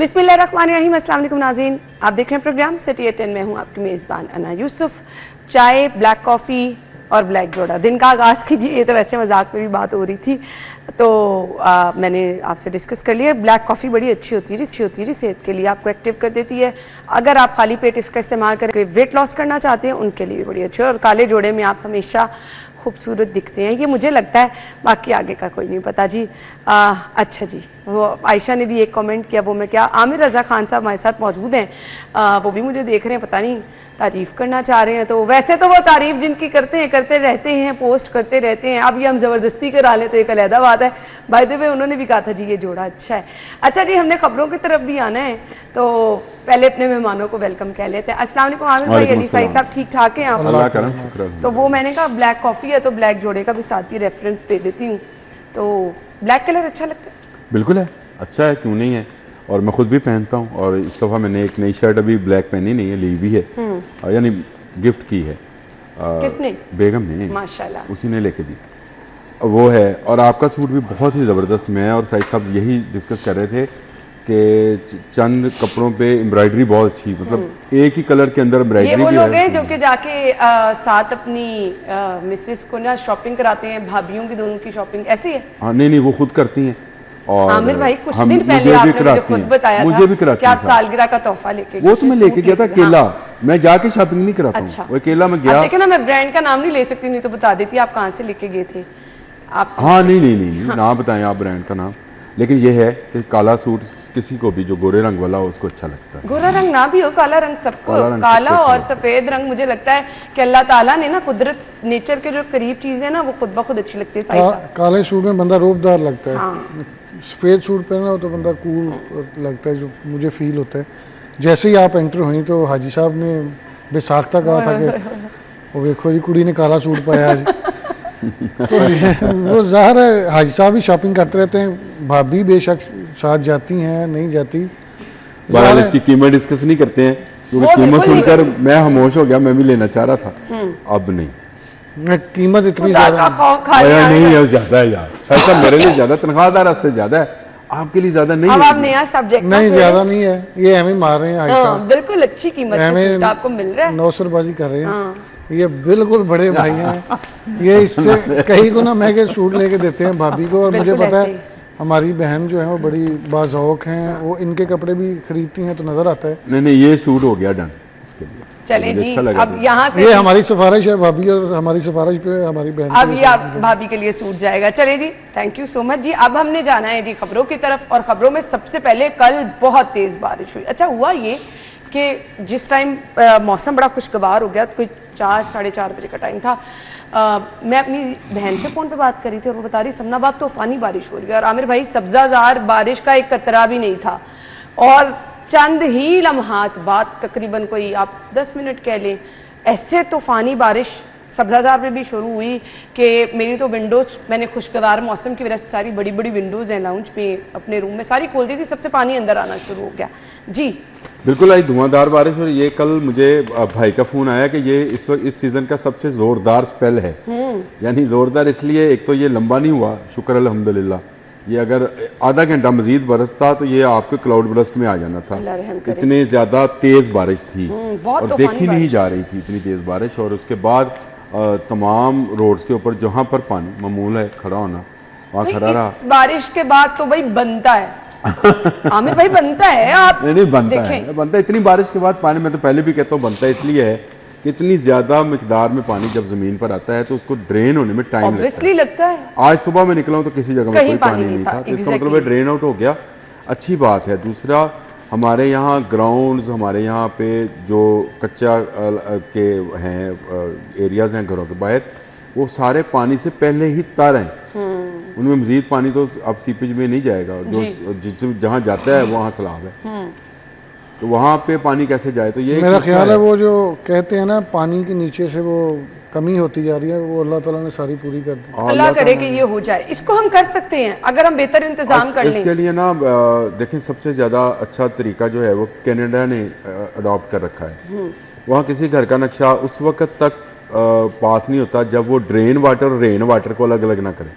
बिस्मिल्लाहिर्रहमानिर्रहीम। अस्सलाम वालेकुम नाज़रीन, आप देख रहे हैं प्रोग्राम सिटी एट 10 में हूँ आपकी मेज़बान अना यूसुफ। चाय, ब्लैक कॉफ़ी और ब्लैक जोड़ा, दिन का आगाज़ कीजिए। ये तो वैसे मजाक में भी बात हो रही थी तो मैंने आपसे डिस्कस कर लिया। ब्लैक कॉफ़ी बड़ी अच्छी होती है सेहत के लिए, आपको एक्टिव कर देती है। अगर आप खाली पेट इसका इस्तेमाल करके वेट लॉस करना चाहते हैं उनके लिए भी बड़ी अच्छी है। और काले जोड़े में आप हमेशा खूबसूरत दिखते हैं, ये मुझे लगता है, बाकी आगे का कोई नहीं पता जी। अच्छा जी, वो आयशा ने भी एक कमेंट किया, वो मैं क्या, आमिर रज़ा खान साहब हमारे साथ मौजूद हैं, वो भी मुझे देख रहे हैं, पता नहीं तारीफ़ करना चाह रहे हैं। तो वैसे तो वो तारीफ़ जिनकी करते रहते हैं, पोस्ट करते रहते हैं, अब ये हम ज़बरदस्ती करा लें तो एक अलहदा बात है। बाय द वे उन्होंने भी कहा था जी ये जोड़ा अच्छा है। अच्छा जी, हमने खबरों की तरफ भी आना है तो पहले अपने मेहमानों को वेलकम कह लेते हैं। अस्सलाम वालेकुम आमिर भाई, अली साई साहब ठीक ठाक हैं आप? अल्लाह करम, शुक्र। तो वो मैंने कहा ब्लैक कॉफ़ी है तो ब्लैक जोड़े का भी साथ ही रेफरेंस दे देती हूँ। तो ब्लैक कलर अच्छा लगता है? बिल्कुल है, अच्छा है, क्यों नहीं है। और मैं खुद भी पहनता हूँ और इस दफ़ा मैंने एक नई शर्ट अभी ब्लैक पहनी नहीं है, ली भी है, यानी गिफ्ट की है। किसने? बेगम ने, माशाल्लाह, उसी ने लेके दी, वो है। और आपका सूट भी बहुत ही ज़बरदस्त। मैं और साइद साहब यही डिस्कस कर रहे थे कि चंद कपड़ों पे एम्ब्रॉयडरी बहुत अच्छी, मतलब एक ही कलर के अंदर एम्ब्रॉयडरी भी है। ये वो लोग हैं जो कि जाके साथ अपनी मिसेस को ना शॉपिंग कराते हैं, भाभीियों की दोनों की शॉपिंग ऐसी है? हाँ, नहीं वो खुद करती हैं। और आमिर भाई कुछ दिन पहले आपने मुझे खुद बताया मुझे भी था कि आप सालगिरह का तोहफा लेके गए। वो तो मैं लेके गया था अकेला, मैं जाके शॉपिंग नहीं कराता हूँ। अच्छा। वो अकेला मैं गया। देखिए ना, मैं ब्रांड का नाम नहीं ले सकती, नहीं तो बता देती आप कहाँ से लेके गए थे आप। हाँ नहीं, ना बताएं आप ब्रांड का नाम, लेकिन ये है कि काला सूट किसी को भी जो गोरे रंग वाला हो उसको अच्छा लगता है। गोरा रंग ना भी हो, काला रंग सबको, काला और सफेद रंग मुझे लगता है कि अल्लाह ताला ने ना कुदरत, नेचर के जो करीब चीजें ना वो खुद ब खुद अच्छी लगती है। काले सूट में बंदा रोबदार लगता है, सफेद सूट पहना हो तो बंदा कूल लगता है, जो मुझे फील होता है। जैसे ही आप एंटर हुई तो हाजी साहब ने बेसाख्ता कहा था कि वो देखो जी कुड़ी ने काला सूट पाया आज। तो वो ज़ाहिर है हाजी साहब भी शॉपिंग करते रहते हैं, भाभी बेशक साथ जाती हैं, नहीं जाती। बहरहाल इसकी कीमत डिस्कस नहीं करते हैं, क्योंकि कीमत सुनकर मैं खामोश हो गया। मैं भी लेना चाह रहा था, अब नहीं। कीमत इतनी ज्यादा नहीं है, ज्यादा है यार, सर मेरे लिए ज्यादा, तनख्वाहदार रास्ते ज्यादा है, आपके लिए ज्यादा नहीं है। आप नया सब्जेक्ट नहीं, ज्यादा नहीं है, ये हमें मार रहे हैं। बिल्कुल अच्छी कीमत में आपको मिल रहा है, नौसरबाजी कर रहे हैं। ये बिल्कुल बड़े भाई हैं, ये इससे कहीं को ना महंगे सूट लेके देते हैं भाभी को। और मुझे पता है हमारी बहन जो है वो बड़ी बाज़ौक़ हैं, वो इनके कपड़े भी खरीदती हैं तो नजर आता है। नहीं ये सूट हो गया डन इसके लिए। चले जी, अब यहाँ से ये हमारी सिफारिश है भाभी, और हमारी सिफारिश पे हमारी बहन, अब ये आप भाभी के लिए सूट जाएगा। चले जी, थैंक यू सो मच जी। अब हमने जाना है जी खबरों की तरफ, और खबरों में सबसे पहले कल बहुत तेज बारिश हुई। अच्छा हुआ ये कि जिस टाइम मौसम बड़ा खुशगवार हो गया, कोई 4-4:30 बजे का टाइम था, मैं अपनी बहन से फ़ोन पे बात करी थी और वो बता रही समनाबाद तूफ़ानी बारिश हो रही है। और आमिर भाई सब्ज़ाज़ार बारिश का एक कतरा भी नहीं था, और चंद ही लम्हात बाद, तकरीबन कोई आप 10 मिनट कह लें, ऐसे तूफ़ानी बारिश सब्ज़ाज़ार में भी शुरू हुई कि मेरी तो विंडोज़, मैंने खुशगवार मौसम की वजह से सारी बड़ी बड़ी विंडोज़ हैं लाउंज पे अपने रूम में, सारी खोल दी थी, सबसे पानी अंदर आना शुरू हो गया जी। बिल्कुल आई धुआंधार बारिश। और ये कल मुझे भाई का फ़ोन आया कि ये इस वक्त इस सीज़न का सबसे ज़ोरदार स्पेल है। यानी ज़ोरदार इसलिए, एक तो ये लंबा नहीं हुआ, शुक्र अल्हम्दुलिल्लाह। ये अगर आधा घंटा मजीद बरसता तो ये आपके क्लाउड बरस्ट में आ जाना था। इतनी ज़्यादा तेज़ बारिश थी और देखी नहीं जा रही थी इतनी तेज़ बारिश। और उसके बाद तमाम रोड्स के ऊपर जहाँ पर पानी मामूल है खड़ा होना, वहाँ खड़ा रहा। बारिश के बाद तो भाई बनता है आमिर भाई, बनता है। आप नहीं बनता है इतनी बारिश के बाद पानी। मैं तो पहले भी कहता हूँ बनता है, इसलिए है कि इतनी ज्यादा मिकदार में पानी जब जमीन पर आता है तो उसको ड्रेन होने में टाइम लगता है। आज सुबह मैं निकला हूँ तो किसी जगह में कोई पानी नहीं था, तो इसका मतलब ड्रेन आउट हो गया, अच्छी बात है। दूसरा, हमारे यहाँ ग्राउंड्स, हमारे यहाँ पे जो कच्चा के हैं एरियाज हैं घरों के बाहर, वो सारे पानी से पहले ही तर हैं। उनमें मजीद पानी तो अब सीपेज में नहीं जाएगा, जो जहाँ जाता है वहाँ सैलाब है, तो वहाँ पे पानी कैसे जाए। तो ये मेरा ख्याल है वो जो कहते हैं ना पानी के नीचे से वो कमी होती जा रही है, वो अल्लाह ताला ने सारी पूरी कर दी। अल्लाह करे कि ये हो जाए। इसको हम कर सकते हैं अगर हम बेहतर इंतजाम कर लें। इसके लिए ना देखें, सबसे ज़्यादा अच्छा तरीका जो है वो कनाडा ने अडॉप्ट कर रखा है। वहाँ किसी घर का नक्शा उस वक्त तक पास नहीं होता जब वो ड्रेन वाटर और रेन वाटर को अलग अलग ना करें।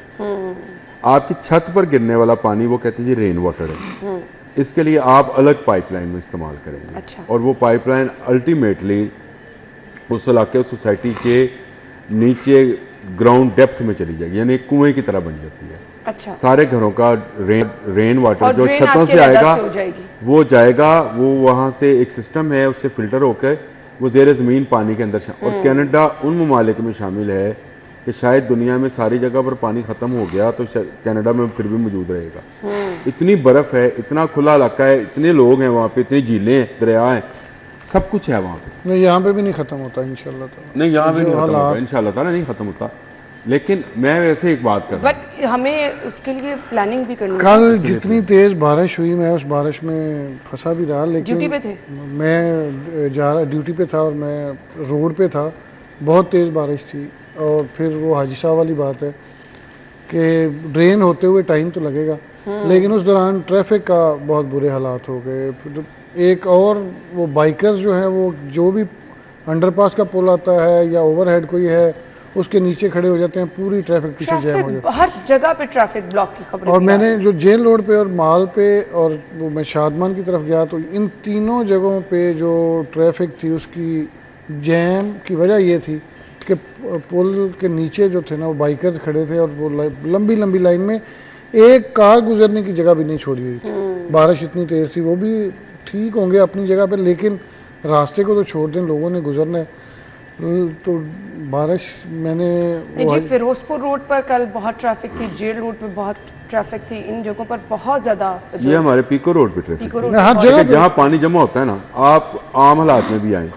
आपकी छत पर गिरने वाला पानी वो कहते हैं जी रेन वाटर है। इसके लिए आप अलग पाइपलाइन में इस्तेमाल करेंगे। अच्छा। और वो पाइपलाइन अल्टीमेटली उस इलाके उस सोसाइटी के नीचे ग्राउंड डेप्थ में चली जाएगी, यानी एक कुएं की तरह बन जाती है। अच्छा। सारे घरों का रेन वाटर और जो ड्रेन छतों आपके से रदर आएगा से हो जाएगी। वो जाएगा, वो वहाँ से एक सिस्टम है, उससे फिल्टर होकर वो ज़ेर ज़मीन पानी के अंदर और कनाडा उन ममालिक में शामिल है कि शायद दुनिया में सारी जगह पर पानी ख़त्म हो गया तो कनाडा में फिर भी मौजूद रहेगा। इतनी बर्फ़ है, इतना खुला इलाका है, इतने लोग हैं वहाँ पे, इतनी झीलें हैं, दरिया हैं, सब कुछ है वहाँ पे। नहीं, यहाँ पे भी नहीं ख़त्म होता इंशाल्लाह ताला। नहीं, यहाँ पे नहीं ख़त्म होता इंशाल्लाह ताला, नहीं ख़त्म होता। लेकिन मैं वैसे एक बात कर रहा हूँ, बट हमें उसके लिए प्लानिंग भी करनी कल जितनी तेज़ बारिश हुई, मैं उस बारिश में फंसा भी रहा, लेकिन ड्यूटी पे थे? मैं ड्यूटी पे था और मैं रोड पे था, बहुत तेज़ बारिश थी। और फिर वो हाजी साहब वाली बात है कि ड्रेन होते हुए टाइम तो लगेगा, लेकिन उस दौरान ट्रैफिक का बहुत बुरे हालात हो गए। फिर एक और वो बाइकर्स जो हैं, वो जो भी अंडरपास का पुल आता है या ओवरहेड कोई है उसके नीचे खड़े हो जाते हैं, पूरी ट्रैफिक पीछे जैम हो जाती है। हर जगह पे ट्रैफिक ब्लॉक की खबर। और मैंने जो जेल रोड पे और माल पे और वो मैं शादमान की तरफ गया तो इन तीनों जगहों पे जो ट्रैफिक थी उसकी जैम की वजह ये थी कि पुल के नीचे जो थे ना वो बाइकर्स खड़े थे और वो लंबी लंबी लाइन में एक कार गुजरने की जगह भी नहीं छोड़ी हुई थी। बारिश इतनी तेज़ थी, वो भी ठीक होंगे अपनी जगह पे, लेकिन रास्ते को तो छोड़ दें, लोगों ने गुजरना है। तो बारिश मैंने जी फिरोजपुर रोड पर कल बहुत ट्रैफिक थी, जेल रोड पे बहुत ट्रैफिक थी, इन जगहों पर बहुत ज़्यादा। ये हमारे पीको रोड पे ट्रैफिक पीको रोड हर जगह जहाँ पानी जमा होता है ना, आप आम हालात में भी आए,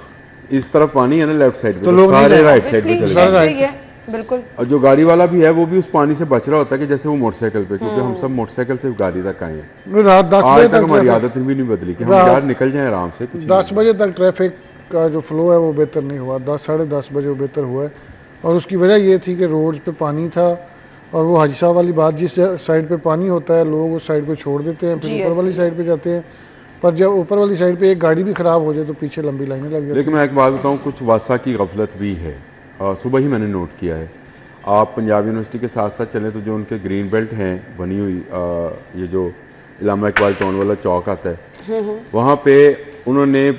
इस तरफ पानी है ना लेफ्ट साइड पे, तो लोग सारे नहीं राइट साइड पे चले ऐसे जाते ही है, बिल्कुल। और जो गाड़ी वाला भी है वो भी उस पानी से बच रहा होता है कि जैसे वो मोटरसाइकिल पे, क्योंकि हम सब मोटरसाइकिल से गाड़ी तक आए हैं। रात 10 आज बजे तक हमारी तक आदत भी नहीं बदली कि हम यार निकल जाएं आराम से। 10 बजे तक ट्रैफिक का जो फ्लो है वो बेहतर नहीं हुआ, 10 साढ़े 10 बजे वो बेहतर हुआ है। और उसकी वजह ये थी कि रोड्स पे पानी था और वो हाजी साहब वाली बात, जिस साइड पे पानी होता है लोग उस साइड को छोड़ देते हैं, फिर ऊपर वाली साइड पे जाते हैं, पर जब ऊपर वाली साइड पे एक गाड़ी भी ख़राब हो जाए तो पीछे लंबी लाइनें लग जाती हैं। लेकिन मैं एक बात बताऊँ, कुछ वासा की गफलत भी है। सुबह ही मैंने नोट किया है, आप पंजाब यूनिवर्सिटी के साथ साथ चलें तो जो उनके ग्रीन बेल्ट हैं बनी हुई, ये जो इलामा इकबाल टाउन वाला चौक आता है, वहाँ पे उन्होंने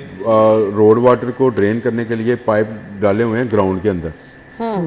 रोड वाटर को ड्रेन करने के लिए पाइप डाले हुए हैं ग्राउंड के अंदर,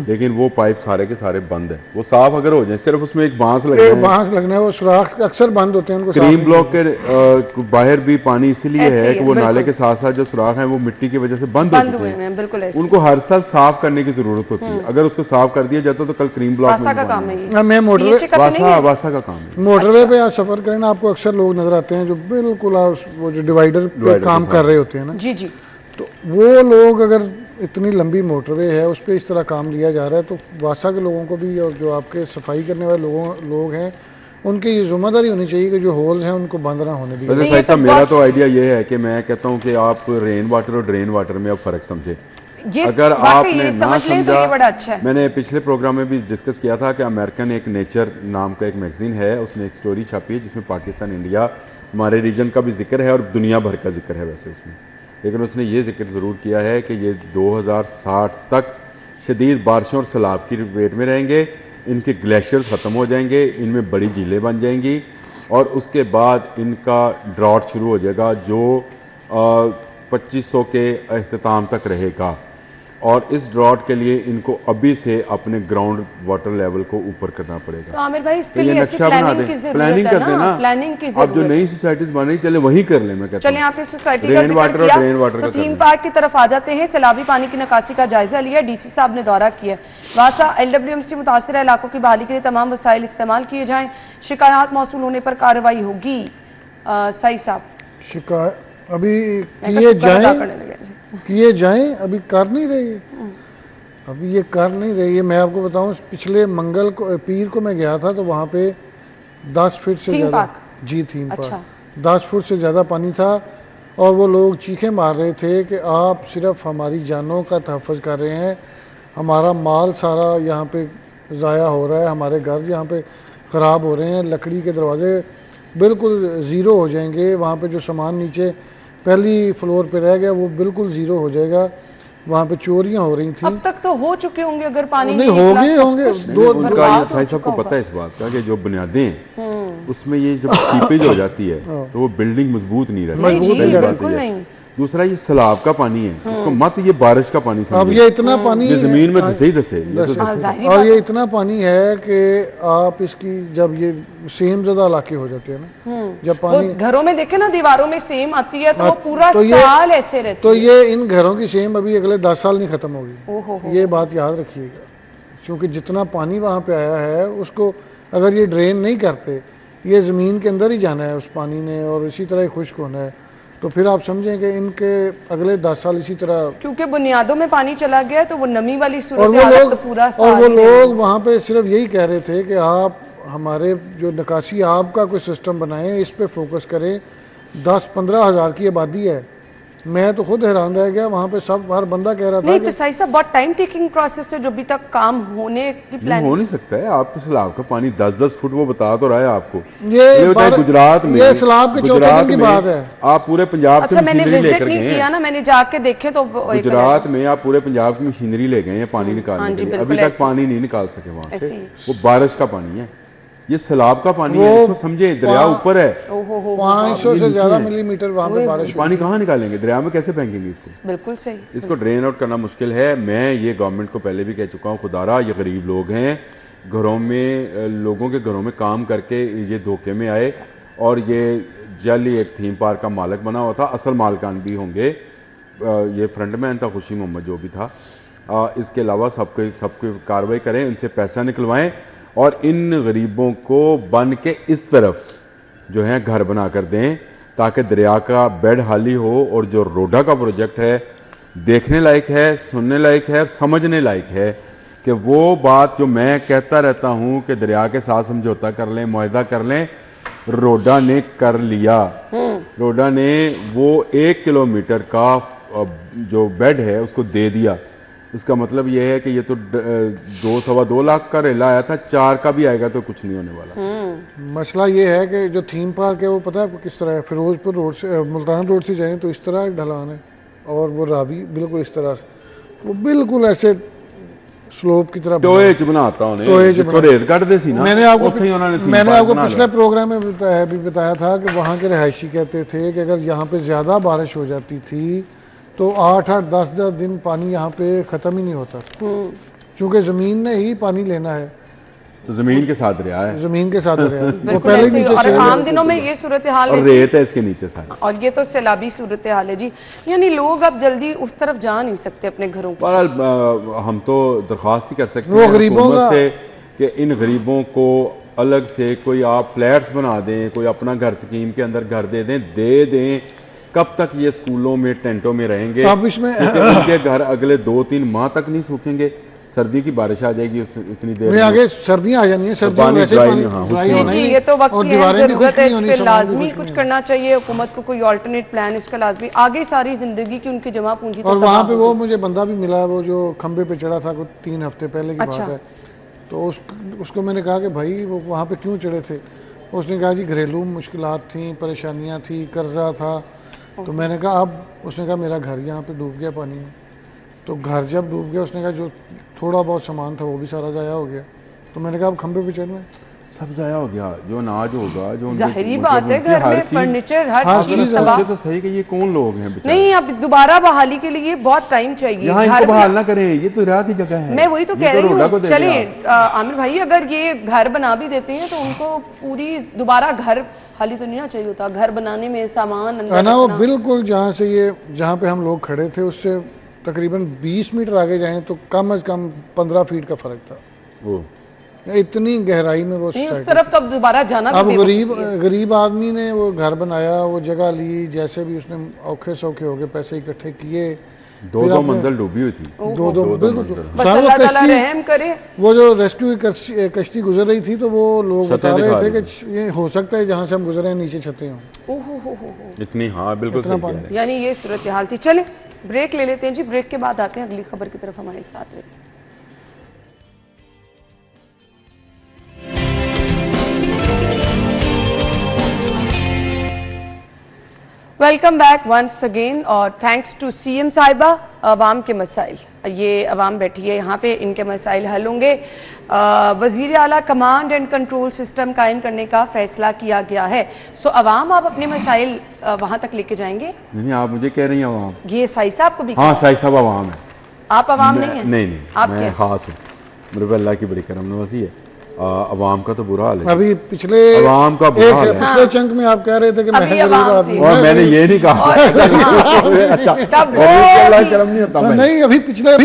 लेकिन वो पाइप सारे के सारे बंद है। वो साफ अगर हो जाए, सिर्फ उसमें एक बांस लगना है, बांस लगना है, वो सुराख अक्सर बंद होते हैं, उनको क्रीम ब्लॉक के बाहर भी पानी इसीलिए है कि वो नाले के साथ साथ जो सुराख है वो मिट्टी की वजह से बंद हो चुके हैं। बिल्कुल ऐसे। उनको हर साल साफ करने की जरूरत होती है, अगर उसको साफ कर दिया जाता तो कल क्रीम ब्लॉक वासा का काम है ये। मैं वासा का काम है। मोटरवे पे आप सफर करें ना, आपको अक्सर लोग नजर आते हैं जो बिल्कुल वो जो डिवाइडर पे काम कर रहे होते हैं ना, जी जी, तो वो लोग अगर इतनी लंबी मोटरवे है उस पर इस तरह काम लिया जा रहा है तो वासा के लोगों को भी और जो आपके सफाई करने वाले लोग हैं उनकी ये जिम्मेदारी होनी चाहिए कि जो होल्स हैं उनको बंद ना होने दिए। वैसे साहब मेरा तो आइडिया ये है कि मैं कहता हूँ कि आप रेन वाटर और ड्रेन वाटर में अब फ़र्क समझे। अगर आपने ना समझा, बड़ा अच्छा है। मैंने पिछले प्रोग्राम में भी डिस्कस किया था कि अमेरिकन एक नेचर नाम का एक मैगजीन है, उसने एक स्टोरी छापी है जिसमें पाकिस्तान, इंडिया, हमारे रीजन का भी जिक्र है और दुनिया भर का जिक्र है वैसे उसमें, लेकिन उसने ये जिक्र ज़रूर किया है कि ये 2060 तक शदीद बारिशों और सैलाब की वेट में रहेंगे, इनके ग्लेशियर्स ख़त्म हो जाएंगे, इनमें बड़ी झीलें बन जाएंगी और उसके बाद इनका ड्रॉट शुरू हो जाएगा जो 2500 के अख्ताम तक रहेगा। और इस ड्रॉट के लिए इनको अभी से अपने ग्राउंड वाटर लेवल को ऊपर करना पड़ेगा। तो आमिर भाई इसके तो ये लिए नक्शा बना दें, प्लानिंग कर देना, प्लानिंग की अब जो नई सोसाइटीज बन रही चले वही कर लें। मैं कहता चलें, आपने सोसाइटी का जिक्र किया तो थीम पार्क की तरफ आ जाते हैं। सैलाबी पानी की निकासी का जायजा लिया, डीसी साहब ने दौरा किया। वासा LWMC मुतासिर इलाकों की बहाली के लिए तमाम वसाइल इस्तेमाल किए जाएं, शिकायत मौसूल होने पर कार्रवाई होगी। सही साहब, शिकायत अभी किए जाएं अभी कर नहीं रही है, अभी ये कर नहीं रही है। मैं आपको बताऊं, पिछले मंगल को पीर को मैं गया था तो वहाँ पे 10 फीट से ज़्यादा, जी थीम पार्क, 10 फुट से ज़्यादा पानी था और वो लोग चीखें मार रहे थे कि आप सिर्फ हमारी जानों का तहफ़्फ़ुज़ कर रहे हैं, हमारा माल सारा यहाँ पे ज़ाया हो रहा है, हमारे घर यहाँ पे ख़राब हो रहे हैं, लकड़ी के दरवाजे बिल्कुल ज़ीरो हो जाएंगे, वहाँ पे जो सामान नीचे पहली फ्लोर पे रह गया वो बिल्कुल ज़ीरो हो जाएगा। वहाँ पे चोरियां हो रही थी। अब तक तो हो चुके होंगे अगर पानी नहीं निकला, होंगे सब होंगे कुछ दो उनका ये बर्बाद हो भाई साहब चुका को पता है होगा। इस बात का कि जो बुनियादें हैं उसमें ये जब सीपेज हो जाती है तो वो बिल्डिंग मजबूत नहीं रहती। नहीं जी, पहली बात बिल्कुल ये। नहीं। दूसरा ये सैलाब का पानी है, इसको मत ये बारिश का पानी अब समझिए। ये इतना पानी ये जमीन में धसे ही धसे, ये तो हाँ, जाहिर और बात ये इतना पानी है कि आप इसकी जब ये सेम ज़्यादा इलाके हो जाते हैं ना, जब वो पानी घरों में देखे ना दीवारों में सेम आती है तो वो पूरा तो ये- साल ऐसे रहती तो है। ये इन घरों की सेम अभी अगले 10 साल नहीं ख़त्म होगी। ओहो हो। ये बात याद रखिएगा, क्योंकि जितना पानी वहाँ पे आया है उसको अगर ये ड्रेन नहीं करते, ये ज़मीन के अंदर ही जाना है उस पानी ने और इसी तरह ही खुश्क होना है, तो फिर आप समझें कि इनके अगले 10 साल इसी तरह। क्योंकि बुनियादों में पानी चला गया है तो वो नमी वाली और सूरत वो हालत लोग तो पूरा और साल वो ही रहेगी। लोग वहाँ पे सिर्फ यही कह रहे थे कि आप हमारे जो निकासी आब का कोई सिस्टम बनाएं, इस पे फोकस करें। 10-15 हज़ार की आबादी है, मैं तो खुद हैरान रह गया। वहाँ पे सब हर बंदा कह रहा था नहीं कि तो सही साहब बहुत टाइम टेकिंग प्रोसेस है जो अभी तक काम होने की नहीं प्लानिंग। हो नहीं सकता है। आप तो सैलाब का पानी 10-10 फुट वो बता तो रहा है आपको। ये बताए बार- गुजरात में, ये सैलाब के चौथे गुजरात दिन की में बात है। आप पूरे पंजाब से अच्छा मैंने मशीनरी विजिट लेकर नहीं गए किया हैं। ना, मैंने जाके देखे तो एक गुजरात में आप पूरे पंजाब की मशीनरी ले गए हैं पानी हाँ निकालने जी, के लिए, बिल्कुल अभी तक ऐसे। पानी नहीं निकाल सके वहां से। ऐसे ही। वो बारिश का पानी है, ये सैलाब का पानी है, वो इसको समझे। दरिया ऊपर है, ओहो हो 500 से नीचे ज़्यादा है। मिलीमीटर वहाँ पे बारिश हुई। पानी कहाँ निकालेंगे? दरिया में कैसे फेंकेंगे इसको? बिल्कुल सही। इसको ड्रेन आउट करना मुश्किल है। मैं ये गवर्नमेंट को पहले भी कह चुका हूँ, खुदारा ये गरीब लोग हैं, घरों में लोगों के घरों में काम करके ये धोखे में आए और ये जाली एक थीम पार्क का मालिक बना हुआ था। असल मालिकान भी होंगे, ये फ्रंटमैन था खुशी मोहम्मद जो भी था। इसके अलावा सबको कार्रवाई करें, इनसे पैसा निकलवाएं और इन गरीबों को बन के इस तरफ जो है घर बना कर दें ताकि दरिया का बेड हाली हो। और जो रोडा का प्रोजेक्ट है देखने लायक है, सुनने लायक है, समझने लायक है कि वो बात जो मैं कहता रहता हूँ कि दरिया के साथ समझौता कर लें, मुआहदा कर लें, रोडा ने कर लिया। रोडा ने वो 1 किलोमीटर का जो बेड है उसको दे दिया। इसका मतलब ये है कि ये तो 2-2.25 लाख का रेला आया था, 4 का भी आएगा तो कुछ नहीं होने वाला। मसला ये है कि जो थीम पार्क है वो पता है आपको किस तरह है। फिरोजपुर रोड से मुल्तान रोड से जाएं तो इस तरह एक ढलान है और वो रावी बिल्कुल इस तरह से, वो बिल्कुल ऐसे स्लोप की तरह बना टोए च बनाता टोए च उन्हें जिथों बना- रेत कटदे सी ना, मैंने आपको उत्थे ही उन्होंने theme मैंने park आपको बना पिछले लिया। प्रोग्राम में भी बताया था कि वहाँ के रहायशी कहते थे कि अगर यहाँ पे ज़्यादा बारिश हो जाती थी तो 8-8 10-10 दिन पानी यहाँ पे ख़त्म ही नहीं होता, क्योंकि ज़मीन ने ही पानी लेना है, तो जमीन के साथ रहा है ज़मीन के साथ रहा है। वो बिल्कुल पहले ऐसे ही। नीचे और से आम दिनों में ये सूरत हाल और है रेत है इसके नीचे सारी। और ये तो सैलाबी सूरत हाल है जी। यानी लोग अब जल्दी उस तरफ जा नहीं सकते अपने घरों की। बहरहाल हम तो दरख्वास्त ही कर सकते वो हैं गरीबों हुकूमत का- से कि इन गरीबों को अलग से कोई आप फ्लैट्स बना दें, कोई अपना घर स्कीम के अंदर घर दे दें। कब तक ये स्कूलों में टेंटों में रहेंगे? अब इसमें क्योंकि उनके घर अगले 2-3 माह तक नहीं सूखेंगे। सर्दी की बारिश आ जाएगी इतनी देर में में। आगे सर्दियाँ आ जानी है, सर्दियों में पानी वैसे dry पानी नहीं, हाँ, dry खुश्क होना जी ही ये तो वक्त और की अहम दीवारें भी जरूरत खुश्क है, नहीं इस होनी, पे सामान भी लाजमी खुश्क कुछ नहीं करना चाहिए हुकूमत को, कोई ऑल्टरनेट प्लान इसका लाजमी। आगे सारी जिंदगी की उनकी जमा पूंजी तो और वहाँ तबाह पे हो वो मुझे बंदा भी मिला, वो जो खंबे पे चढ़ा था, कुछ 3 हफ्ते पहले की अच्छा। बात है। तो उसको मैंने कहा कि भाई वो वहाँ पे क्यों चढ़े थे? उसने कहा जी घरेलू मुश्किलात थी, परेशानियाँ थी, कर्जा था। तो मैंने कहा अब, उसने कहा मेरा घर यहाँ पे डूब गया पानी में। तो घर जब डूब गया, उसने कहा जो थोड़ा बहुत सामान था वो भी सारा ज़ाया हो गया। तो मैंने कहा अब खंबे पे चढ़ना है। सब जाया हो गया, जो अनाज होगा, जो उनके- जाहिरी मतलब बात है उनकी घर हर में चीज़- फर्नीचर हर हर चीज चीज़ तबाह। सोचे तो सही कि ये कौन लोग हैं बेचारे। नहीं अब दोबारा बहाली के लिए बहुत टाइम चाहिए। यहाँ घर इनको बना- बहाल ना करें, ये तो राह की जगह है। मैं वही तो ये कह रही रोडा को हूँ। दे चले दें आप। आमिर भाई, अगर ये घर बना भी देते हैं तो उनको पूरी दोबारा घर खाली तो नहीं ना चाहिए होता। घर बनाने में सामान अंदर है ना, वो रखना। बिल्कुल जहाँ पे हम लोग खड़े थे उससे तकरीबन 20 मीटर आगे जाएं तो कम से कम 15 फीट का फर्क था। वो इतनी गहराई में वो नहीं उस society तरफ तो अब दोबारा जाना अब भी गरीब बेवकूफ़ी है। गरीब आदमी ने वो घर बनाया, वो जगह ली, जैसे भी उसने औखे सौखे हो गए, पैसे इकट्ठे किए। 2-2 मंजिल डूबी हुई थी। दो बिल्कुल मंजिल। बस साहब, वो अल्लाह ताला कश्ती- रहम करे। वो जो रेस्क्यू की कश्ती गुजर रही थी तो वो लोग छतें बता रहे दिखा थे रही कि ये हो सकता है जहाँ से हम गुजरे हैं नीचे छतें हों। ओहो हो। इतनी, हाँ बिल्कुल इतना सही कह रहे हैं। यानी ये सूरत हाल थी। चले ब्रेक ले लेते हैं जी, ब्रेक के बाद आते हैं अगली खबर की तरफ, हमारे साथ रहिए। वेलकम बैक वंस अगेन और थैंक्स टू सीएम साहिबा। अवाम के मसाइल, ये अवाम बैठी है यहाँ पे, इनके मसाइल हल होंगे। वज़ीर आला कमांड एंड कंट्रोल सिस्टम कायम करने का फैसला किया गया है। सो अवाम आप अपने मसाइल वहाँ तक लेके जाएंगे? नहीं, आप मुझे कह रही हैं अवाम? ये साई साहब को भी? हाँ, साई साहब अवाम है। आप अवाम नहीं है? नहीं, आप मैं खास हूँ। मेरे पे अल्लाह की बड़ी करम नवाजी है। अवाम का तो बुरा हाल है। अभी पिछले अवाम का बुरा हाल है। पिछले चंक में आप कह रहे थे कि मैं गरीब आदमी हूं। और मैंने ये नहीं कहा। अच्छा, अल्लाह करम नहीं होता। नहीं, अभी पिछले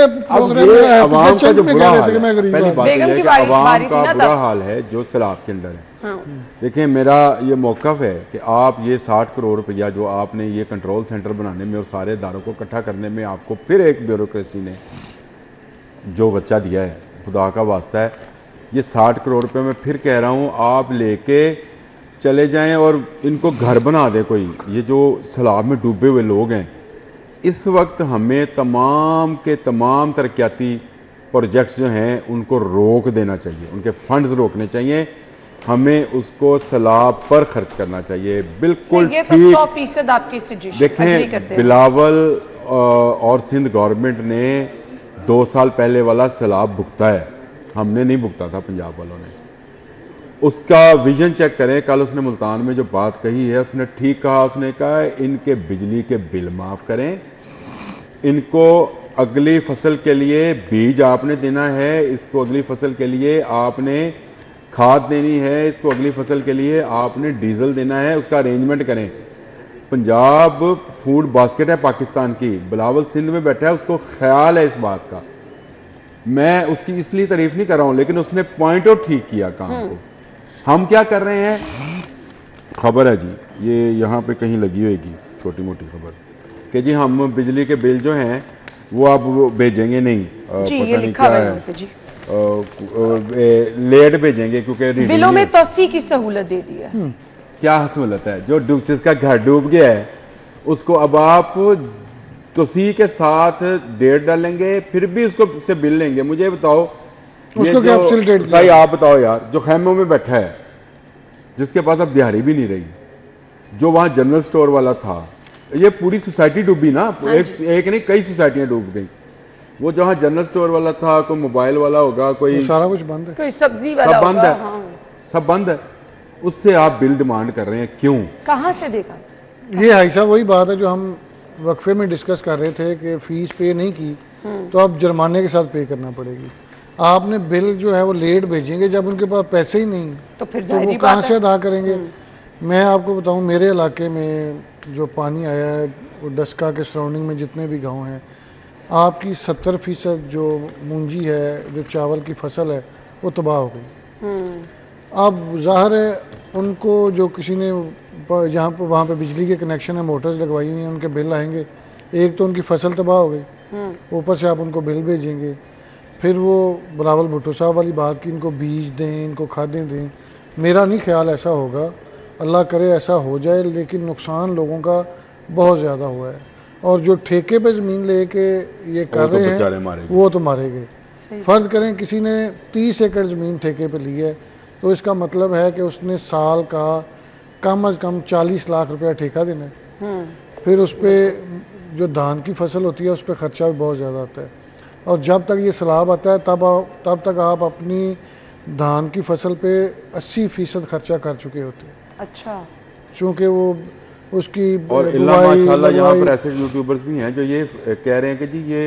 प्रोग्राम में अवाम का जो बुरा हाल है, मैं गरीब पहली बात बेगम ये है की कि बारी अवाम का थी ना बुरा तब। हाल है जो सैलाब के अंदर है। हाँ। देखिए, मेरा ये मौक़िफ़ है कि आप ये 60 करोड़ रुपया जो आपने ये कंट्रोल सेंटर बनाने में और सारे इदारों को इकट्ठा करने में आपको फिर एक ब्यूरोक्रेसी ने जो बच्चा दिया है, खुदा का वास्ता है, ये 60 करोड़ रुपए मैं फिर कह रहा हूँ आप लेके चले जाएं और इनको घर बना दें कोई। ये जो सैलाब में डूबे हुए लोग हैं, इस वक्त हमें तमाम के तमाम तरक्याती प्रोजेक्ट्स जो हैं उनको रोक देना चाहिए, उनके फंड्स रोकने चाहिए। हमें उसको सैलाब पर खर्च करना चाहिए। बिल्कुल ये तो 100% आपकी सजेशन एग्री करते देखें, हैं। बिलावल और सिंध गवर्नमेंट ने 2 साल पहले वाला सैलाब भुगता है, हमने नहीं भुगता था, पंजाब वालों ने। उसका विजन चेक करें। कल उसने मुल्तान में जो बात कही है, उसने ठीक कहा। उसने कहा इनके बिजली के बिल माफ़ करें, इनको अगली फसल के लिए बीज आपने देना है, इसको अगली फसल के लिए आपने खाद देनी है, इसको अगली फसल के लिए आपने डीजल देना है, उसका अरेंजमेंट करें। पंजाब फूड बास्केट है पाकिस्तान की, बिलावल सिंध में बैठा है, उसको ख्याल है इस बात का। मैं उसकी इसलिए तारीफ नहीं कर रहा हूं, लेकिन उसने पॉइंट आउट ठीक किया काम को। हम क्या कर रहे हैं, खबर है जी, ये यहाँ पे कहीं लगी होगी छोटी मोटी खबर कि जी हम बिजली के बिल जो हैं वो अब भेजेंगे नहीं, जी, पता ये नहीं लिखा क्या हुआ है है, यहाँ पे जी। लेट भेजेंगे क्योंकि बिलों में तोसी की सहूलत दे दी है। क्या सहूलत है? जो जिसका घर डूब गया है उसको अब आप तोसी के साथ डेट डालेंगे, फिर भी उसको से बिल लेंगे। मुझे बताओ, उसको क्या फैसिलिटेट सही आप बताओ यार, जो खैमों में बैठा है, जिसके पास अब दिहाड़ी भी नहीं रही, जो वहाँ जनरल स्टोर वाला था, ये पूरी सोसाइटी डूबी ना, एक नहीं कई सोसाइटियाँ डूब गई। वो जहाँ जनरल स्टोर वाला था, कोई मोबाइल वाला होगा, कोई सारा कुछ बंद है, कोई सब्जी वाला सब बंद होगा, है, हाँ। सब बंद है। उससे आप बिल डिमांड कर रहे हैं, क्यों? कहाँ से देगा? ये ऐसा वही बात है जो हम वक्फे में डिस्कस कर रहे थे कि फीस पे नहीं की तो अब जुर्माने के साथ पे करना पड़ेगी। आपने बिल जो है वो लेट भेजेंगे, जब उनके पास पैसे ही नहीं तो फिर तो वो कहाँ से अदा करेंगे? मैं आपको बताऊं, मेरे इलाके में जो पानी आया है, वो डस्का के सराउंडिंग में जितने भी गांव हैं, आपकी 70% जो मूंजी है, जो चावल की फसल है, वो तबाह हो गई। अब ज़ाहिर है उनको जो किसी ने जहाँ पर वहाँ पे बिजली के कनेक्शन है, मोटर्स लगवाई हुई हैं, उनके बिल आएंगे। एक तो उनकी फसल तबाह हो गई, ऊपर से आप उनको बिल भेजेंगे। फिर वो बिलावल भुट्टो साहब वाली बात की, इनको बीज दें, इनको खादें दें। मेरा नहीं ख्याल ऐसा होगा, अल्लाह करे ऐसा हो जाए, लेकिन नुकसान लोगों का बहुत ज़्यादा हुआ है। और जो ठेके पे ज़मीन लेके ये कर रहे हैं वो तो मारे गए। फ़र्ज़ करें किसी ने 30 एकड़ ज़मीन ठेके पे ली है, तो इसका मतलब है कि उसने साल का कम अज़ कम 40 लाख रुपया ठेका देना है। फिर उस पर जो धान की फसल होती है उस पर ख़र्चा भी बहुत ज़्यादा आता है। और जब तक ये सैलाब आता है तब तक आप अपनी धान की फसल पे 80% खर्चा कर चुके होते हैं। अच्छा, चूँकि वो उसकी और माशाल्लाह यहाँ पर ऐसे यूट्यूबर्स भी हैं जो ये कह रहे हैं कि जी ये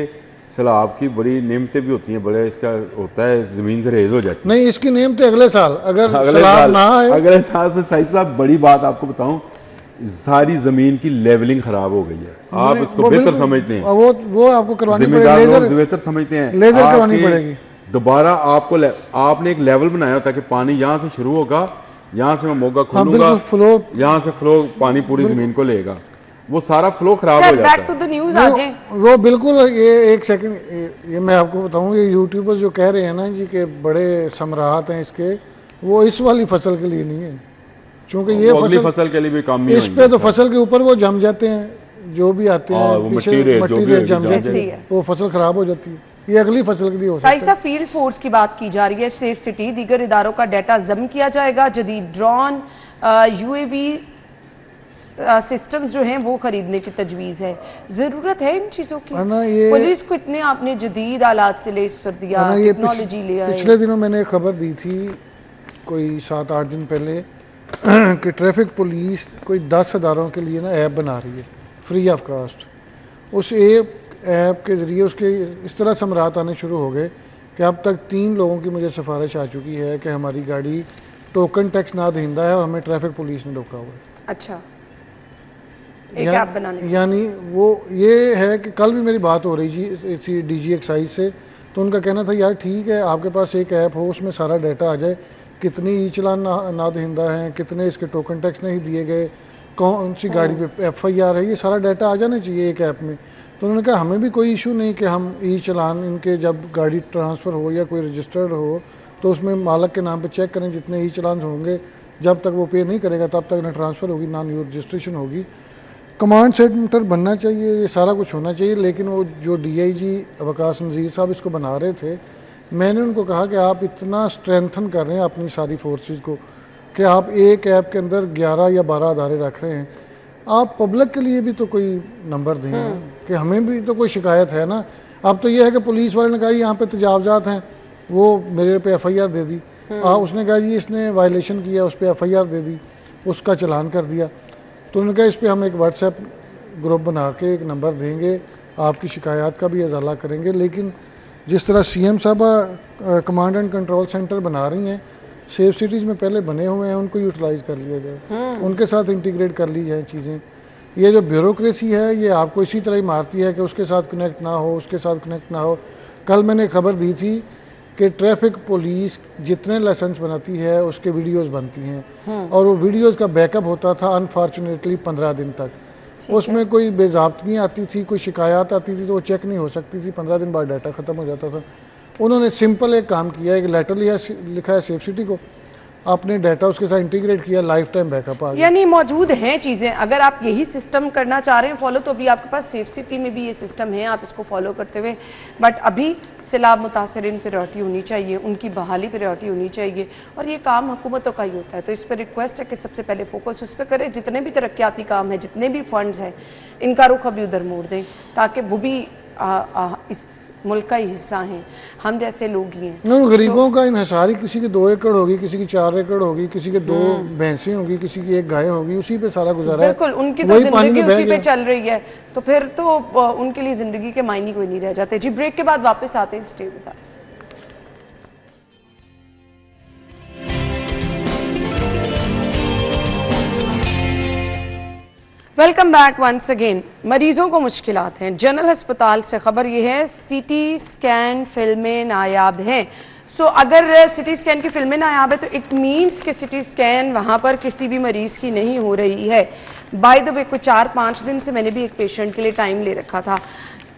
सैलाब की बड़ी नेमतें भी होती हैं, बड़े इसका होता है, ज़मीन से रेज हो जाती है। नहीं, इसकी नेमतें अगले साल अगर सैलाब ना आए, अगले साल से सही साहब बड़ी बात आपको बताऊं, सारी ज़मीन की लेवलिंग खराब हो गई है। आप इसको बेहतर समझते हैं, वो आपको करवानी जिम्मेदार पड़ेगी, लोग बेहतर समझते हैं, लेजर करवानी पड़ेगी। दोबारा आपको आपने एक लेवल बनाया होता है कि पानी यहाँ से शुरू होगा, यहाँ से मैं मोगा खोलूंगा, यहाँ से फ्लो पानी पूरी जमीन को लेगा, वो सारा फ्लो खराब हो जाता है। बैक टू द न्यूज़ आ जाए। वो बिल्कुल, ये एक सेकंड, ये मैं आपको बताऊं, ये यूट्यूबर्स जो कह रहे हैं ना जी के बड़े सम्राट हैं इसके, वो इस वाली फसल के लिए नहीं है, क्योंकि ये फसल के लिए भी काम इस पे तो फसल के ऊपर वो जम जाते हैं, जो भी आते हैं मटीरियल जम जाते हैं, वो फसल खराब हो जाती है। ये अगली फसल के लिए हो सकता है। साइसा फील्ड फोर्स की बात की जा रही है, सेफ सिटी दीगर इदारों का डाटा जम किया जाएगा, जदीद ड्रोन, UAV सिस्टम्स जो हैं वो खरीदने की तजवीज़ है। ज़रूरत है इन चीज़ों की? ना ये पुलिस को इतने आपने जदीद आलात से लेस कर दिया, ना ये टेक्नोलॉजी ले आए। पिछले दिनों मैंने एक खबर दी थी कोई 7-8 दिन पहले कि ट्रैफिक पुलिस कोई 10 अदारों के लिए ना ऐप बना रही है फ्री ऑफ कास्ट। उस ऐप के ज़रिए उसके इस तरह समरात आने शुरू हो गए कि अब तक 3 लोगों की मुझे सिफारिश आ चुकी है कि हमारी गाड़ी टोकन टैक्स ना देंदा है और हमें ट्रैफिक पुलिस ने रोका हुआ है। अच्छा, एक ऐप बनाने यानी वो ये है कि कल भी मेरी बात हो रही थी डीजी एक्साइज से, तो उनका कहना था यार ठीक है आपके पास एक ऐप हो उसमें सारा डाटा आ जाए, कितनी ई चलान ना दहिंदा हैं, कितने इसके टोकन टैक्स नहीं दिए गए, कौन सी गाड़ी पे FIR है, ये सारा डाटा आ जाना चाहिए एक ऐप में। तो उन्होंने कहा हमें भी कोई इशू नहीं कि हम ई चलान इनके जब गाड़ी ट्रांसफ़र हो या कोई रजिस्टर्ड हो तो उसमें मालक के नाम पे चेक करें, जितने ई चलान होंगे जब तक वो पे नहीं करेगा तब तक ना ट्रांसफ़र होगी ना न्यू रजिस्ट्रेशन होगी। कमांड सेंटर बनना चाहिए, ये सारा कुछ होना चाहिए। लेकिन वो जो DIG वकास नज़ीर साहब इसको बना रहे थे, मैंने उनको कहा कि आप इतना स्ट्रेंथन कर रहे हैं अपनी सारी फोर्सेस को कि आप एक ऐप के अंदर 11 या 12 अदारे रख रहे हैं, आप पब्लिक के लिए भी तो कोई नंबर दें ना, कि हमें भी तो कोई शिकायत है ना। अब तो ये है कि पुलिस वाले ने कहा यहाँ पे तजावजात हैं, वो मेरे पे FIR दे दी। उसने कहा जी इसने वायलेशन किया, उस पर FIR दे दी, उसका चलान कर दिया। तो उन्होंने कहा इस पर हम एक व्हाट्सएप ग्रुप बना के एक नंबर देंगे, आपकी शिकायत का भी अजाला करेंगे। लेकिन जिस तरह CM साहबा कमांड एंड कंट्रोल सेंटर बना रही हैं, सेफ सिटीज़ में पहले बने हुए हैं, उनको यूटिलाइज़ कर लिया जाए, उनके साथ इंटीग्रेट कर ली जाए चीज़ें। ये जो ब्यूरोक्रेसी है ये आपको इसी तरह ही मारती है कि उसके साथ कनेक्ट ना हो, उसके साथ कनेक्ट ना हो। कल मैंने खबर दी थी कि ट्रैफिक पुलिस जितने लाइसेंस बनाती है उसके वीडियोस बनती हैं और वो वीडियोस का बैकअप होता था अनफॉर्चुनेटली 15 दिन तक। उसमें कोई बेज़ाब्तियाँ आती थी, कोई शिकायत आती थी तो वो चेक नहीं हो सकती थी, 15 दिन बाद डाटा ख़त्म हो जाता था। उन्होंने सिंपल एक काम किया, एक लेटर लिखा है सेफ सिटी को, आपने डाटा उसके साथ इंटीग्रेट किया, लाइफ टाइम बैकअप आ गया। यानी मौजूद हैं चीज़ें, अगर आप यही सिस्टम करना चाह रहे हैं फॉलो तो अभी आपके पास सेफ सिटी में भी ये सिस्टम है, आप इसको फॉलो करते हुए। बट अभी सैलाब मुतासरीन प्रायोरिटी होनी चाहिए, उनकी बहाली प्रायोरिटी होनी चाहिए और ये काम हुकूमतों का ही होता है। तो इस पर रिक्वेस्ट है कि सबसे पहले फोकस उस पर करें, जितने भी तरक्याती काम है, जितने भी फंड्स हैं, इनका रुख अभी उधर मोड़ दें ताकि वो भी इस मुल्क का ही हिस्सा हैं, हम जैसे लोग ही हैं। गरीबों का इन्हिसार ही, किसी की 2 एकड़ होगी, किसी की 4 एकड़ होगी, किसी के 2 भैंसें होगी, किसी की 1 गाय होगी, उसी पे सारा गुजारा है। बिल्कुल, उनकी तो जिंदगी उसी पे चल रही है, तो फिर तो उनके लिए जिंदगी के मायने कोई नहीं रह जाते। जी ब्रेक के बाद वापस आते हैं, stay with us. Welcome back once again. मरीजों को मुश्किलात हैं, जनरल अस्पताल से खबर यह है CT स्कैन फिल्में नायाब हैं। सो अगर CT स्कैन की फिल्में नायाब है तो इट मीन्स कि CT स्कैन वहाँ पर किसी भी मरीज़ की नहीं हो रही है। बाय द वे कुछ 4-5 दिन से मैंने भी एक पेशेंट के लिए टाइम ले रखा था।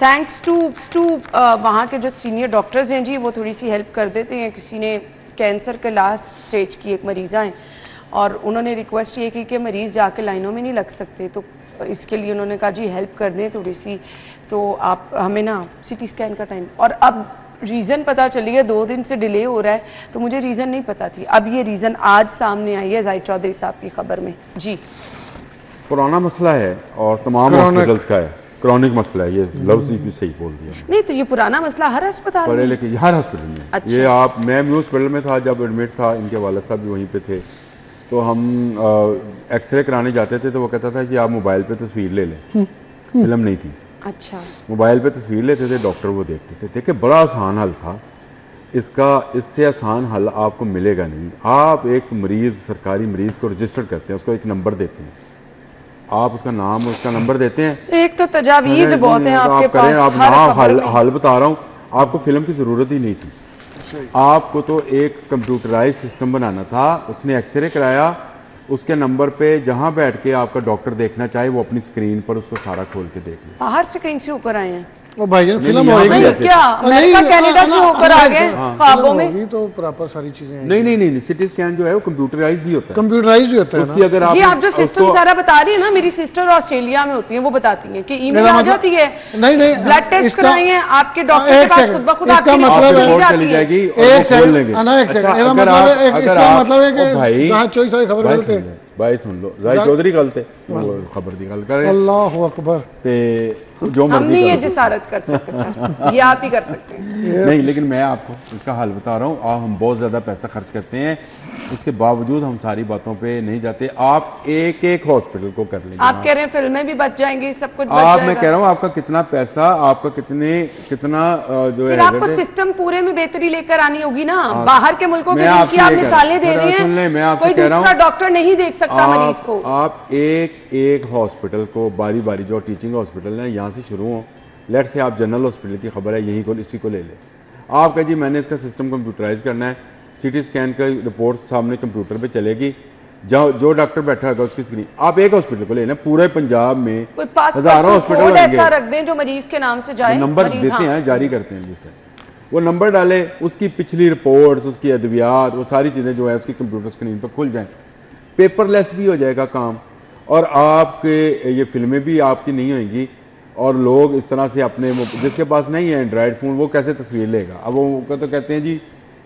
थैंक्स टू वहाँ के जो सीनियर डॉक्टर्स हैं जी, वो थोड़ी सी हेल्प कर देते हैं। किसी ने कैंसर के लास्ट स्टेज की एक मरीज़ा हैं और उन्होंने रिक्वेस्ट ये की कि मरीज़ जाके लाइनों में नहीं लग सकते, तो इसके लिए उन्होंने कहा जी हेल्प कर दें थोड़ी सी, तो आप हमें ना CT स्कैन का टाइम। और अब रीज़न पता चली है, 2 दिन से डिले हो रहा है, तो मुझे रीज़न नहीं पता थी, अब ये रीज़न आज सामने आई है जाहिद चौधरी साहब की खबर में। जी पुराना मसला है और तमाम हॉस्पिटल्स का है, क्रॉनिक मसला है, ये लफ्ज़ भी सही बोल दिया। नहीं तो ये पुराना मसला हर अस्पताल में, लेकिन हर हॉस्पिटल में। अच्छा। ये आप, मैं म्यू हॉस्पिटल में था जब एडमिट था, इनके वाला साहब भी वहीं पे थे, तो हम एक्सरे कराने जाते थे तो वो कहता था कि आप मोबाइल पे तस्वीर ले लें, फिल्म नहीं थी। अच्छा, मोबाइल पे तस्वीर लेते थे, डॉक्टर वो देखते थे। देखिए बड़ा आसान हल था इसका, इससे आसान हल आपको मिलेगा नहीं। आप एक मरीज़, सरकारी मरीज़ को रजिस्टर करते हैं, उसको एक नंबर देते हैं, आप उसका नाम और उसका नंबर देते हैं। एक तो तजावीज़ बहुत हैं आपके पास, आप नाम हल बता रहा हूँ, आपको फिल्म की ज़रूरत ही नहीं थी। आपको तो एक कंप्यूटराइज सिस्टम बनाना था। उसने एक्सरे कराया, उसके नंबर पे जहां बैठ के आपका डॉक्टर देखना चाहे वो अपनी स्क्रीन पर उसको सारा खोल के देख ले। बाहर से कहीं से होकर आए हैं वो भाईजान, फिल्म यहाँ होएगी पे क्या? अमेरिका कनाडा से होकर आ गए ख्वाबों में? होगी तो प्रॉपर सारी चीजें नहीं, CT स्कैन जो है वो कंप्यूटराइज्ड ही होता है, कंप्यूटराइज्ड ही होता है उसकी अगर ये आप जो सिस्टम सारा बता रही है ना, मेरी सिस्टर ऑस्ट्रेलिया में होती है, वो बताती हैं कि ईमेल आ जाती है, नहीं ब्लड टेस्ट कराए हैं आपके डॉक्टर के पास, खुद ब खुद आपकी मतलब रिपोर्ट चली जाएगी और वो खोल लेंगे। इसका मतलब है कि जहां चोरी सारी खबर मिलते हैं भाई सुन लो जाहिद चौधरी गल ते खबर दी गल करे अल्लाह अकबर ते जो हम मर्जी नहीं ये करो। जिसारत कर सकते सर, ये आप ही कर सकते हैं। नहीं लेकिन मैं आपको इसका हल बता रहा हूँ। हम बहुत ज़्यादा पैसा खर्च करते हैं, उसके बावजूद हम सारी बातों पे नहीं जाते। आप एक एक हॉस्पिटल को कर लेंगे। आप कह रहे हैं फिल्में भी बच जाएंगी, सब कुछ बच आप जाएगा। मैं कह रहा हूँ आपका कितना पैसा, आपका कितना जो फिर है आपको सिस्टम पूरे में बेहतरी लेकर आनी होगी ना। बाहर के मुल्कों के मैं जिनकी आपसे आप ये कह रहा मिसालें हूं। दे रहे सुन लें, मैं हैं, आपसे कोई कह रहा दूसरा हूं, डॉक्टर नहीं देख सकता मरीज को। आप एक एक हॉस्पिटल को बारी बारी, जो टीचिंग हॉस्पिटल है यहाँ से शुरू हो, लेट से आप जनरल हॉस्पिटल की खबर है यहीं को इसी को ले ले। आप कह जी मैंने इसका सिस्टम कंप्यूटराइज करना है, सीटी स्कैन का रिपोर्ट सामने कंप्यूटर पे चलेगी, जो डॉक्टर बैठा होगा उसकी स्क्रीन। आप एक हॉस्पिटल को लेना, पूरे पंजाब में कोई पास हजारों हॉस्पिटल ऐसा रख दें जो मरीज के नाम से जाए, नंबर मरीज, देते हाँ। हैं, जारी करते हैं लिस्ट, वो नंबर डाले, उसकी पिछली रिपोर्ट्स, उसकी अद्वियात, वो सारी चीज़ें जो है उसकी कंप्यूटर स्क्रीन पर खुल जाएं। पेपरलेस भी हो जाएगा काम, और आपके ये फिल्में भी आपकी नहीं होंगी। और लोग इस तरह से अपने, जिसके पास नहीं है एंड्रॉयड फ़ोन, वो कैसे तस्वीर लेगा? अब वो तो कहते हैं जी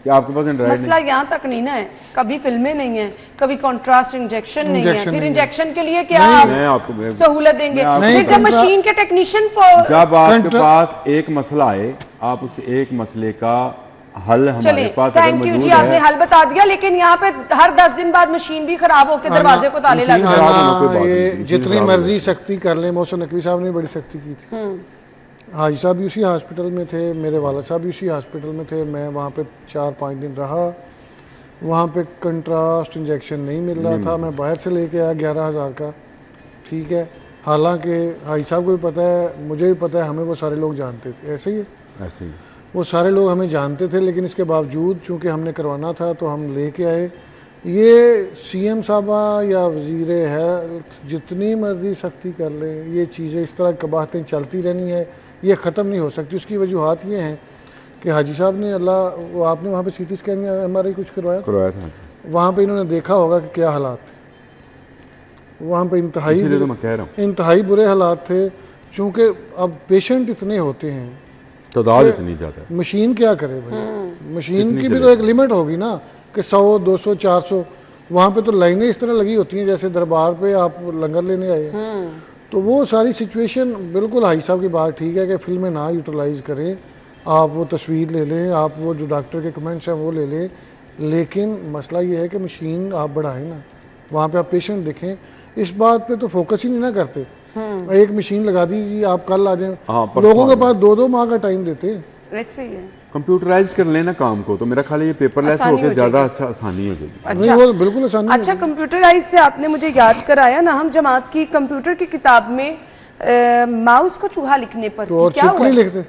कि आपके पास एंड्रॉयड मसला यहाँ तक नहीं ना है, कभी फिल्में नहीं है, कभी कॉन्ट्रास्ट इंजेक्शन नहीं है, फिर इंजेक्शन के लिए क्या मैं आपको सहूलत देंगे? नहीं, फिर जब मशीन के टेक्नीशियन जब आपके पास एक मसला आए, आप उस एक मसले का हल हमारे चले, पास अगर थैंक यू मौजूद जी, है। आपने हल बता दिया। लेकिन यहाँ पे हर 10 दिन बाद मशीन भी खराब होकर दरवाजे को ताले लग मशीन जाते खराब होना कोई बात हाँ, नहीं, ये मशीन जितनी खराब मर्जी होना। सख्ती कर ले, मोहसिन नकवी साहब ने बड़ी सख्ती की थी। हाजी साहब भी उसी हॉस्पिटल में थे, मेरे वालिद साहब भी उसी हॉस्पिटल में थे। मैं वहाँ पे 4-5 दिन रहा, वहाँ पे कंट्रास्ट इंजेक्शन नहीं मिल रहा था। मैं बाहर से लेके आया 11,000 का, ठीक है। हालांकि हाजी साहब को भी पता है, मुझे भी पता है, हमें वो सारे लोग जानते थे। ऐसे ही है, ऐसे ही वो सारे लोग हमें जानते थे, लेकिन इसके बावजूद चूँकि हमने करवाना था तो हम लेके आए। ये सीएम साहबा या वज़ीर हेल्थ जितनी मर्ज़ी सख्ती कर लें, ये चीज़ें इस तरह कबाहतें चलती रहनी है, ये ख़त्म नहीं हो सकती। उसकी वजूहत ये हैं कि हाजी साहब ने वो आपने वहाँ पे सीटी स्कैन या MRI कुछ करवाया था, वहाँ पे इन्होंने देखा होगा कि क्या हालात थे। वहाँ पे इसीलिए तो मैं कह रहा हूँ इंतहाई बुरे हालात थे। चूँकि अब पेशेंट इतने होते हैं, तादाद इतनी ज़्यादा, मशीन क्या करे भाई? मशीन की भी तो एक लिमिट होगी ना कि 100, 200, 400। वहाँ पे तो लाइनें इस तरह लगी होती हैं जैसे दरबार पे आप लंगर लेने आए हैं। तो वो सारी सिचुएशन, बिल्कुल हाई साहब की बात ठीक है कि फिल्में ना यूटिलाइज करें, आप वो तस्वीर ले लें, आप वो जो डॉक्टर के कमेंट्स हैं वो ले लें, लेकिन मसला ये है कि मशीन आप बढ़ाएं ना, वहाँ पे आप पेशेंट देखें। इस बात पे तो फोकस ही नहीं ना करते। एक मशीन लगा दीजिए, आप कल आ जाएं। लोगों के पास 2-2 माह का टाइम देते हैं। ऐसे ही है। कंप्यूटराइज कर लेना काम को, तो मेरा ख्याल है ये पेपरलेस आसानी होकर हो ज़्यादा आसानी हो जाएगी। नहीं, वो बिल्कुल आसान नहीं अच्छा, कंप्यूटराइज से आपने मुझे याद कराया ना, हम जमात की कंप्यूटर की किताब में माउस को चूहा लिखने पर तो और क्या चिपकली हुआ? लिखते।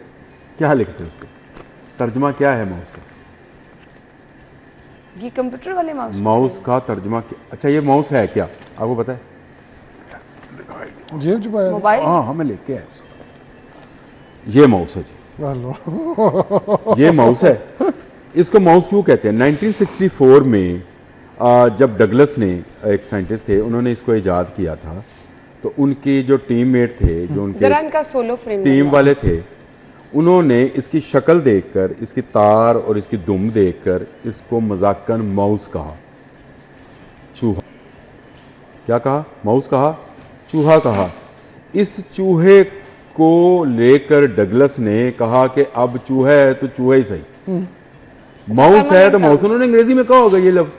क्या लिखते हैं उसको? तर्जमा क्या है माउस का? ये कंप्यूटर वाले माउस माउस का तर्जमा अच्छा ये माउस है क्या, आपको पता है? जेब छुपाया। मोबाइल हाँ मैं लेके आया उसको। ये माउस है जी, वाह लो। ये माउस है। इसको माउस क्यों कहते हैं? 1964 में जब डगलस ने, एक साइंटिस्ट थे, उन्होंने इसको इजाद किया था, तो उनके जो टीममेट थे, जो उनके जरा इनका सोलो फ्रेम टीम वाले थे, उन्होंने इसकी शक्ल देखकर, इसकी तार और इसकी दुम देखकर इसको मजाकन माउस कहा, चूहा। क्या कहा? माउस कहा, चूहा कहा। इस चूहे को लेकर डगलस ने कहा कि अब चूहा है तो चूहा ही सही, माउस है तो माउस। उन्होंने अंग्रेजी में कहा होगा ये लफ्ज,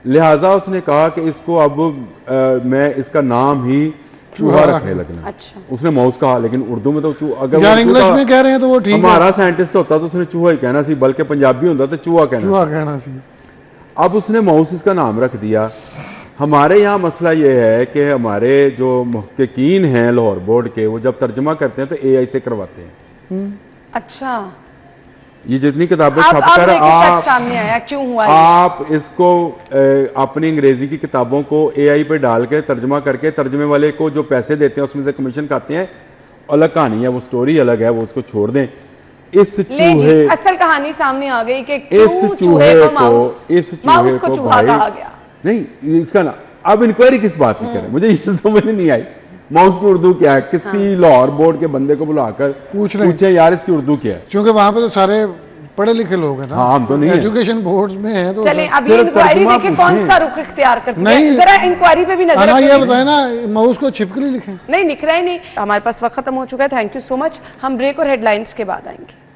लिहाजा उसने कहा कि इसको अब मैं इसका नाम ही चूहा रखने लगना। अच्छा, उसने माउस कहा, लेकिन उर्दू में तो अगर यार इंग्लिश में कह रहे हैं तो वो ठीक है। हमारा साइंटिस्ट होता तो उसने चूहा ही कहना सी, बल्कि पंजाबी होता तो चूहा कहना सी। अब उसने माउस इसका नाम रख दिया। हमारे यहाँ मसला ये है कि हमारे जो मुहक्किकीन हैं लाहौर बोर्ड के, वो जब तर्जमा करते हैं तो AI से करवाते हैं। अच्छा, ये जितनी किताबें अब छपकर सच सामने आया क्यों हुआ ये? आप इसको अपनी अंग्रेजी की किताबों को AI पे डाल के तर्जमा करके, तर्जमे वाले को जो पैसे देते हैं उसमें से कमीशन खाते हैं, अलग कहानी है, वो स्टोरी अलग है, वो उसको छोड़ दें। इस चूहे, असल कहानी सामने आ गई कि इस चूहे को चूहा कहा गया। नहीं, इसका ना अब इंक्वायरी किस बात की करें, मुझे ये समझ नहीं आई। माउस की उर्दू क्या है? किसी लाहौर बोर्ड के बंदे को बुलाकर पूछे यार इसकी उर्दू क्या है। क्योंकि वहाँ पे तो सारे पढ़े लिखे लोग हैं ना। हाँ, हम तो नहीं हैं। एजुकेशन बोर्ड में हैं तो चलें अभी सिर्फ इंक्वायरी तर्जुमा देखें पूछें। कौन सा रुख इख्तियार करती है, नहीं। जरा इंक्वायरी पे भी नजर हाँ ये रखें। बताए ना माउस को छिपकली लिखें। नहीं, निकरा ही नहीं। हमारे पास वक्त खत्म हो चुका है। Thank you so much. हम ब्रेक और हेडलाइंस के बाद आएंगे।